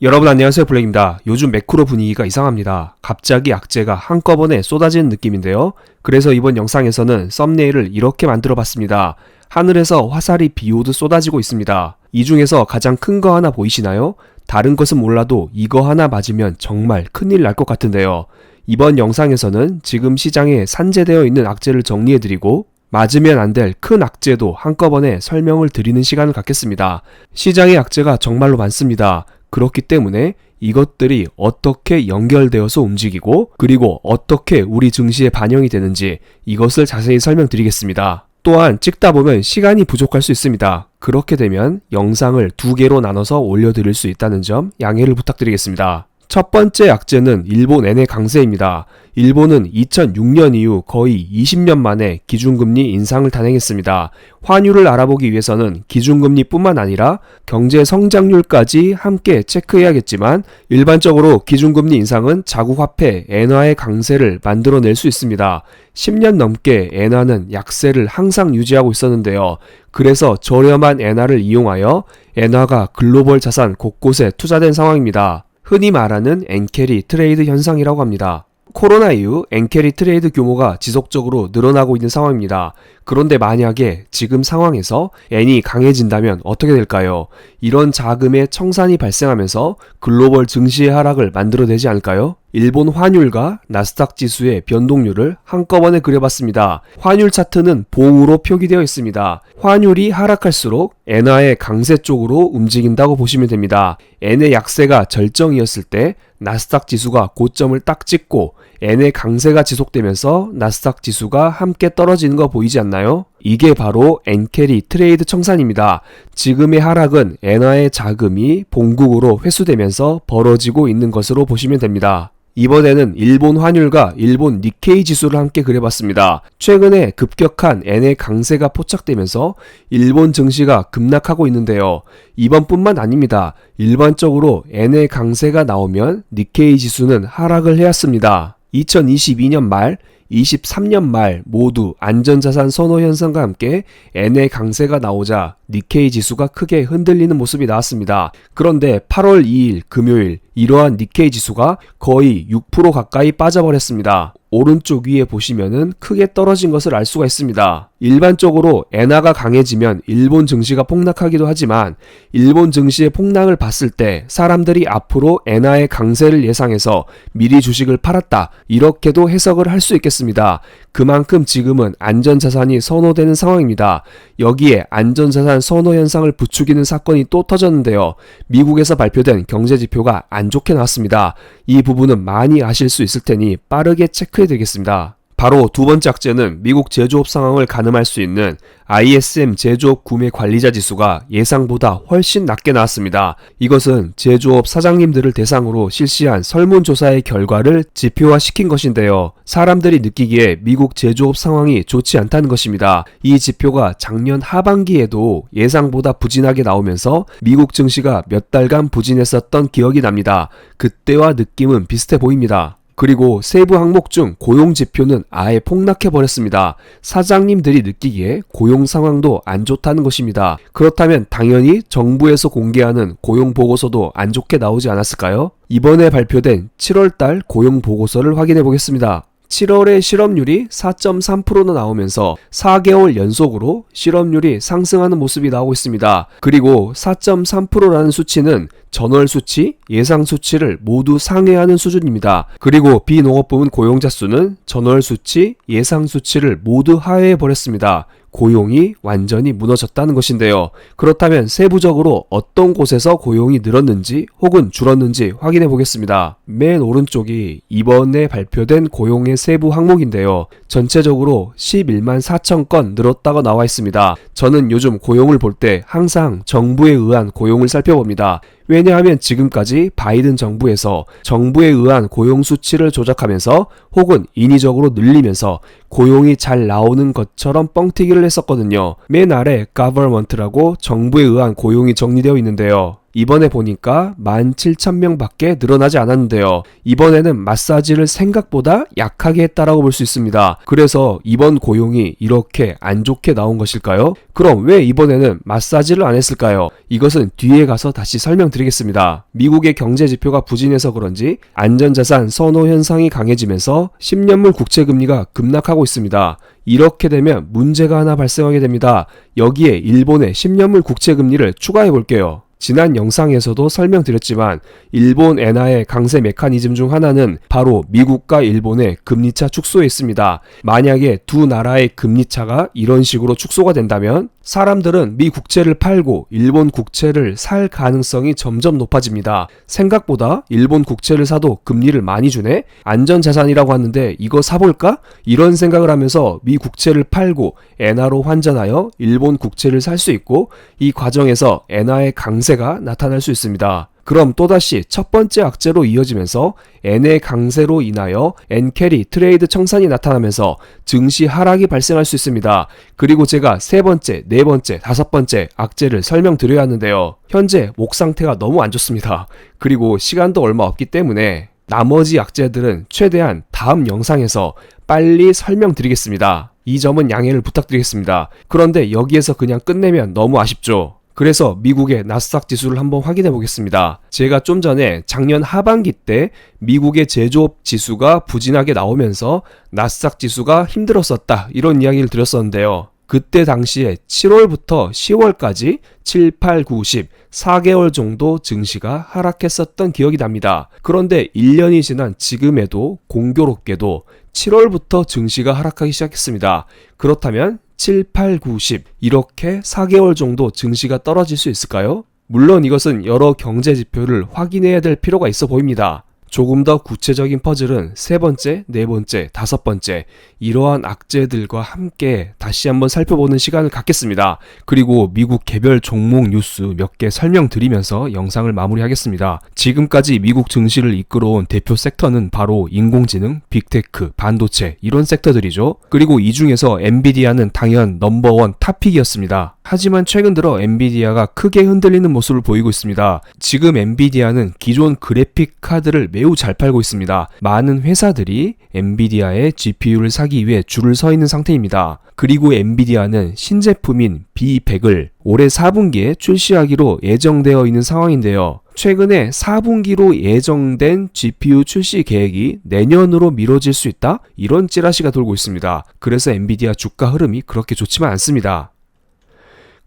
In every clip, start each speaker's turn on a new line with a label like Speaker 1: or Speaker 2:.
Speaker 1: 여러분 안녕하세요, 블랙입니다. 요즘 매크로 분위기가 이상합니다. 갑자기 악재가 한꺼번에 쏟아지는 느낌인데요. 그래서 이번 영상에서는 썸네일을 이렇게 만들어 봤습니다. 하늘에서 화살이 비 오듯 쏟아지고 있습니다. 이 중에서 가장 큰 거 하나 보이시나요? 다른 것은 몰라도 이거 하나 맞으면 정말 큰일 날 것 같은데요. 이번 영상에서는 지금 시장에 산재되어 있는 악재를 정리해드리고 맞으면 안 될 큰 악재도 한꺼번에 설명을 드리는 시간을 갖겠습니다. 시장의 악재가 정말로 많습니다. 그렇기 때문에 이것들이 어떻게 연결되어서 움직이고 그리고 어떻게 우리 증시에 반영이 되는지 이것을 자세히 설명드리겠습니다. 또한 찍다 보면 시간이 부족할 수 있습니다. 그렇게 되면 영상을 2개로 나눠서 올려드릴 수 있다는 점 양해를 부탁드리겠습니다. 첫 번째 악재는 일본 엔의 강세입니다. 일본은 2006년 이후 거의 20년 만에 기준금리 인상을 단행했습니다. 환율을 알아보기 위해서는 기준금리뿐만 아니라 경제 성장률까지 함께 체크해야겠지만 일반적으로 기준금리 인상은 자국화폐 엔화의 강세를 만들어낼 수 있습니다. 10년 넘게 엔화는 약세를 항상 유지하고 있었는데요. 그래서 저렴한 엔화를 이용하여 엔화가 글로벌 자산 곳곳에 투자된 상황입니다. 흔히 말하는 엔캐리 트레이드 현상이라고 합니다. 코로나 이후 엔캐리 트레이드 규모가 지속적으로 늘어나고 있는 상황입니다. 그런데 만약에 지금 상황에서 엔이 강해진다면 어떻게 될까요? 이런 자금의 청산이 발생하면서 글로벌 증시의 하락을 만들어내지 않을까요? 일본 환율과 나스닥 지수의 변동률을 한꺼번에 그려봤습니다. 환율 차트는 봉으로 표기되어 있습니다. 환율이 하락할수록 엔화의 강세 쪽으로 움직인다고 보시면 됩니다. 엔의 약세가 절정이었을 때 나스닥 지수가 고점을 딱 찍고 엔의 강세가 지속되면서 나스닥 지수가 함께 떨어지는 거 보이지 않나요? 이게 바로 엔캐리 트레이드 청산입니다. 지금의 하락은 엔화의 자금이 본국으로 회수되면서 벌어지고 있는 것으로 보시면 됩니다. 이번에는 일본 환율과 일본 니케이 지수를 함께 그려봤습니다. 최근에 급격한 엔의 강세가 포착되면서 일본 증시가 급락하고 있는데요. 이번뿐만 아닙니다. 일반적으로 엔의 강세가 나오면 니케이 지수는 하락을 해왔습니다. 2022년 말, 23년 말 모두 안전자산 선호 현상과 함께 엔의 강세가 나오자 니케이 지수가 크게 흔들리는 모습이 나왔습니다. 그런데 8월 2일 금요일 이러한 니케이 지수가 거의 6% 가까이 빠져버렸습니다. 오른쪽 위에 보시면은 크게 떨어진 것을 알 수가 있습니다. 일반적으로 엔화가 강해지면 일본 증시가 폭락하기도 하지만 일본 증시의 폭락을 봤을 때 사람들이 앞으로 엔화의 강세를 예상해서 미리 주식을 팔았다 이렇게도 해석을 할 수 있겠습니다. 그만큼 지금은 안전자산이 선호되는 상황입니다. 여기에 안전자산 선호 현상을 부추기는 사건이 또 터졌는데요. 미국에서 발표된 경제지표가 안 좋게 나왔습니다. 이 부분은 많이 아실 수 있을 테니 빠르게 체크해드리겠습니다. 바로 두 번째 악재는 미국 제조업 상황을 가늠할 수 있는 ISM 제조업 구매 관리자 지수가 예상보다 훨씬 낮게 나왔습니다. 이것은 제조업 사장님들을 대상으로 실시한 설문조사의 결과를 지표화시킨 것인데요. 사람들이 느끼기에 미국 제조업 상황이 좋지 않다는 것입니다. 이 지표가 작년 하반기에도 예상보다 부진하게 나오면서 미국 증시가 몇 달간 부진했었던 기억이 납니다. 그때와 느낌은 비슷해 보입니다. 그리고 세부 항목 중 고용 지표는 아예 폭락해버렸습니다. 사장님들이 느끼기에 고용 상황도 안 좋다는 것입니다. 그렇다면 당연히 정부에서 공개하는 고용 보고서도 안 좋게 나오지 않았을까요? 이번에 발표된 7월달 고용 보고서를 확인해 보겠습니다. 7월의 실업률이 4.3%나 나오면서 4개월 연속으로 실업률이 상승하는 모습이 나오고 있습니다. 그리고 4.3%라는 수치는 전월 수치, 예상 수치를 모두 상회하는 수준입니다. 그리고 비농업부문 고용자 수는 전월 수치, 예상 수치를 모두 하회해버렸습니다. 고용이 완전히 무너졌다는 것인데요. 그렇다면 세부적으로 어떤 곳에서 고용이 늘었는지 혹은 줄었는지 확인해 보겠습니다. 맨 오른쪽이 이번에 발표된 고용의 세부 항목인데요. 전체적으로 11만 4천 건 늘었다고 나와 있습니다. 저는 요즘 고용을 볼 때 항상 정부에 의한 고용을 살펴봅니다. 왜냐하면 지금까지 바이든 정부에서 정부에 의한 고용 수치를 조작하면서 혹은 인위적으로 늘리면서 고용이 잘 나오는 것처럼 뻥튀기를 했었거든요. 맨 아래 government라고 정부에 의한 고용이 정리되어 있는데요. 이번에 보니까 17,000명밖에 늘어나지 않았는데요. 이번에는 마사지를 생각보다 약하게 했다라고 볼 수 있습니다. 그래서 이번 고용이 이렇게 안 좋게 나온 것일까요? 그럼 왜 이번에는 마사지를 안 했을까요? 이것은 뒤에 가서 다시 설명드리겠습니다. 미국의 경제 지표가 부진해서 그런지 안전자산 선호 현상이 강해지면서 10년물 국채금리가 급락하고 있습니다. 이렇게 되면 문제가 하나 발생하게 됩니다. 여기에 일본의 10년물 국채금리를 추가해 볼게요. 지난 영상에서도 설명드렸지만 일본 엔화의 강세 메커니즘 중 하나는 바로 미국과 일본의 금리차 축소에 있습니다. 만약에 두 나라의 금리차가 이런 식으로 축소가 된다면 사람들은 미 국채를 팔고 일본 국채를 살 가능성이 점점 높아집니다. 생각보다 일본 국채를 사도 금리를 많이 주네? 안전자산이라고 하는데 이거 사볼까? 이런 생각을 하면서 미 국채를 팔고 엔화로 환전하여 일본 국채를 살 수 있고 이 과정에서 엔화의 강세가 나타날 수 있습니다. 그럼 또다시 첫 번째 악재로 이어지면서 엔의 강세로 인하여 엔캐리 트레이드 청산이 나타나면서 증시 하락이 발생할 수 있습니다. 그리고 제가 세 번째, 네 번째, 다섯 번째 악재를 설명드려야 하는데요. 현재 목 상태가 너무 안 좋습니다. 그리고 시간도 얼마 없기 때문에 나머지 악재들은 최대한 다음 영상에서 빨리 설명드리겠습니다. 이 점은 양해를 부탁드리겠습니다. 그런데 여기에서 그냥 끝내면 너무 아쉽죠. 그래서 미국의 나스닥 지수를 한번 확인해 보겠습니다. 제가 좀 전에 작년 하반기 때 미국의 제조업 지수가 부진하게 나오면서 나스닥 지수가 힘들었었다 이런 이야기를 드렸었는데요. 그때 당시에 7월부터 10월까지 7, 8, 9, 10, 4개월 정도 증시가 하락했었던 기억이 납니다. 그런데 1년이 지난 지금에도 공교롭게도 7월부터 증시가 하락하기 시작했습니다. 그렇다면 7, 8, 9, 10 이렇게 4개월 정도 증시가 떨어질 수 있을까요? 물론 이것은 여러 경제 지표를 확인해야 될 필요가 있어 보입니다. 조금 더 구체적인 퍼즐은 세 번째, 네 번째, 다섯 번째 이러한 악재들과 함께 다시 한번 살펴보는 시간을 갖겠습니다. 그리고 미국 개별 종목 뉴스 몇 개 설명드리면서 영상을 마무리하겠습니다. 지금까지 미국 증시를 이끌어온 대표 섹터는 바로 인공지능, 빅테크, 반도체 이런 섹터들이죠. 그리고 이 중에서 엔비디아는 당연 넘버원 탑픽이었습니다. 하지만 최근 들어 엔비디아가 크게 흔들리는 모습을 보이고 있습니다. 지금 엔비디아는 기존 그래픽 카드를 매우 잘 팔고 있습니다. 많은 회사들이 엔비디아의 GPU를 사기 위해 줄을 서 있는 상태입니다. 그리고 엔비디아는 신제품인 B100을 올해 4분기에 출시하기로 예정되어 있는 상황인데요. 최근에 4분기로 예정된 GPU 출시 계획이 내년으로 미뤄질 수 있다? 이런 찌라시가 돌고 있습니다. 그래서 엔비디아 주가 흐름이 그렇게 좋지만 않습니다.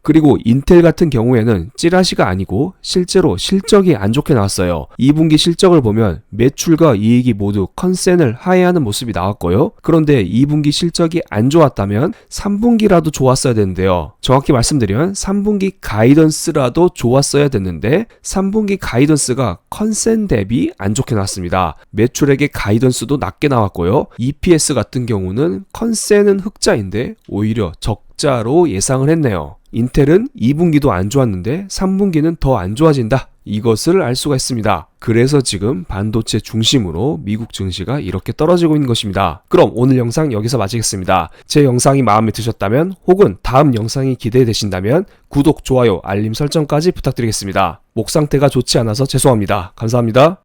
Speaker 1: 그리고 인텔 같은 경우에는 찌라시가 아니고 실제로 실적이 안 좋게 나왔어요. 2분기 실적을 보면 매출과 이익이 모두 컨센을 하회하는 모습이 나왔고요. 그런데 2분기 실적이 안 좋았다면 3분기라도 좋았어야 되는데요. 정확히 말씀드리면 3분기 가이던스라도 좋았어야 됐는데 3분기 가이던스가 컨센 대비 안 좋게 나왔습니다. 매출액의 가이던스도 낮게 나왔고요. EPS 같은 경우는 컨센은 흑자인데 오히려 적자로 예상을 했네요. 인텔은 2분기도 안 좋았는데 3분기는 더 안 좋아진다. 이것을 알 수가 있습니다. 그래서 지금 반도체 중심으로 미국 증시가 이렇게 떨어지고 있는 것입니다. 그럼 오늘 영상 여기서 마치겠습니다. 제 영상이 마음에 드셨다면 혹은 다음 영상이 기대되신다면 구독, 좋아요, 알림 설정까지 부탁드리겠습니다. 목 상태가 좋지 않아서 죄송합니다. 감사합니다.